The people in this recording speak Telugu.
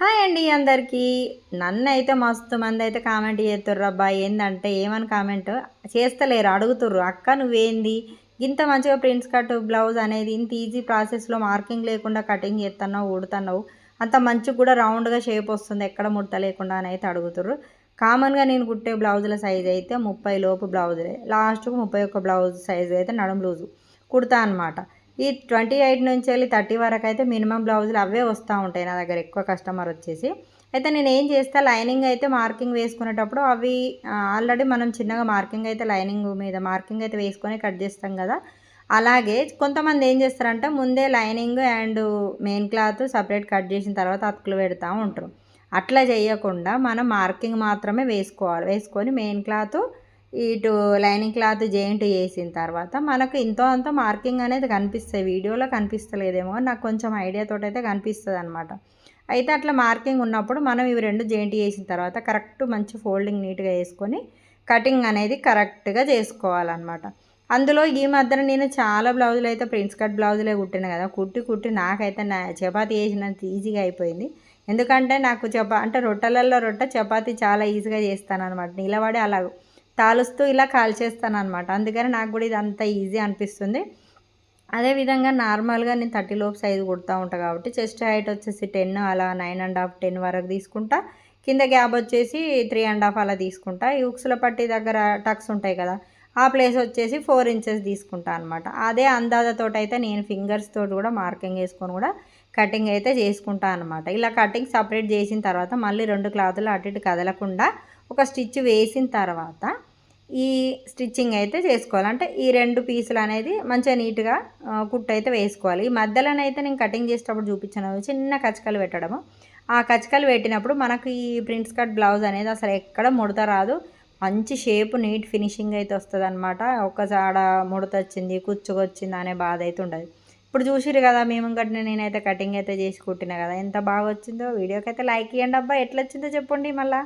హాయ్ అండి అందరికీ. నన్నైతే మస్తు మందైతే కామెంట్ చేస్తుర్రబ్బా! ఏందంటే ఏమని కామెంట్ చేస్తలేరు అడుగుతుర్రు. "అక్క నువ్వేంది గింత మంచిగా ప్రిన్స్ కట్ బ్లౌజ్ అనేది ఇంత ఈజీ ప్రాసెస్‌లో మార్కింగ్ లేకుండా కటింగ్ చేత్తన్నావు, కుడుతన్నావు. అంత మంచిగా కూడా రౌండ్‌గా షేప్ వస్తుంది ఎక్కడ ముడత లేకుండా" అని అయితే అడుగుతుర్రు. కామన్‌గా నేను కుట్టే బ్లౌజుల సైజ్ అయితే 30 లోపు బ్లౌజులే. లాస్ట్‌కు 31 బ్లౌజ్ సైజ్ అయితే నడుము లూజు కుడతా అనమాట. ఈ 28 నుంచెల్లి 30 వరకైతే మినిమమ్ బ్లౌజులు అవే వస్తూ ఉంటాయి నా దగ్గర ఎక్కువ కస్టమర్ వచ్చేసి. అయితే నేనేం చేస్తా లైనింగ్ అయితే మార్కింగ్ వేసుకునేటప్పుడు అవి ఆల్రెడీ మనం చిన్నగా మార్కింగ్ అయితే లైనింగ్ మీద మార్కింగ్ అయితే వేసుకొని కట్ చేస్తాం కదా! అలాగే కొంతమంది ఏం చేస్తారంటే ముందే lining and main cloth separate cut చేసిన తర్వాత అతుకులు పెడతా ఉంటారు. అట్లా చేయకుండా మనం మార్కింగ్ మాత్రమే వేసుకోవాలి. వేసుకొని మెయిన్ క్లాత్ ఇటు లైనింగ్ క్లాత్ జాయింట్ చేసిన తర్వాత మనకు ఇంతో అంతో మార్కింగ్ అనేది కనిపిస్తాయి. వీడియోలో కనిపిస్తలేదేమో నాకు కొంచెం ఐడియాతోటైతే కనిపిస్తదనమాట. అయితే అట్లా మార్కింగ్ ఉన్నప్పుడు మనం ఇవి 2 జాయింట్ చేసిన తర్వాత కరెక్ట్ మంచి ఫోల్డింగ్ నీట్‌గా యేసుకొని కటింగ్ అనేది కరెక్ట్‌గా చేసుకోవాలనమాట. అందులో ఈ మధ్యన నేను చాలా బ్లౌజులైతే ప్రిన్స్ కట్ బ్లౌజులే కుట్టిన కదా! కుట్టి నాకైతే చపాతీ చేసినంత ఈజీగా అయిపోయింది. ఎందుకంటే నాకు అంటే రొట్టెలలో రొట్టె చపాతీ చాలా ఈజీగా చేస్తాననమాట. నిలబడి అలా తాలుస్తూ ఇలా కాల్చేస్తాననమాట. అందుకని నాకు కూడా ఇది అంత ఈజీ అనిపిస్తుంది. అదేవిధంగా నార్మల్‌గా నేను 30 లోపు సైజు కుడతా ఉంటా కాబట్టి చెస్ట్ హైట్ వచ్చేసి 10 అలా 9½ 10 వరకు తీసుకుంటా. కింద గ్యాప్ వచ్చేసి 3½ అలా తీసుకుంటా. ఈ ఉక్సుల పట్టీ దగ్గర టక్స్ ఉంటాయి కదా! ఆ ప్లేస్ వచ్చేసి 4 ఇంచెస్ తీసుకుంటా అనమాట. అదే అందాజతోటైతే నేను ఫింగర్స్ తోటి కూడా మార్కింగ్ వేసుకొని కూడా కటింగ్ అయితే చేసుకుంటా అనమాట. ఇలా కటింగ్ సపరేట్ చేసిన తర్వాత మళ్ళీ 2 క్లాతులు అటు ఇటు కదలకుండా ఒక స్టిచ్ వేసిన తర్వాత ఈ స్టిచ్చింగ్ అయితే చేసుకోవాలి. అంటే ఈ 2 పీసులు అనేది మంచిగా నీట్‌గా కుట్టు అయితే వేసుకోవాలి. ఈ మధ్యలోనైతే నేను కటింగ్ చేసేటప్పుడు చూపించాను చిన్న కచకలు పెట్టడము. ఆ కచకలు పెట్టినప్పుడు మనకు ఈ ప్రిన్స్ కట్ బ్లౌజ్ అనేది అసలు ఎక్కడ ముడత రాదు. మంచి షేప్ నీట్ ఫినిషింగ్ అయితే వస్తదనమాట. ఒక్కసాడ ముడతొచ్చింది, కుచ్చుకొచ్చింది అనే బాధ అయితే ఉండదు. ఇప్పుడు చూసిర్రు కదా! మేము గట్టిన నేనైతే కటింగ్ అయితే చేసి కుట్టిన కదా! ఎంత బాగా వచ్చిందో. వీడియోకైతే లైక్ ఇయ్యండి అబ్బా! ఎట్లొచ్చిందో చెప్పండి మళ్ళా.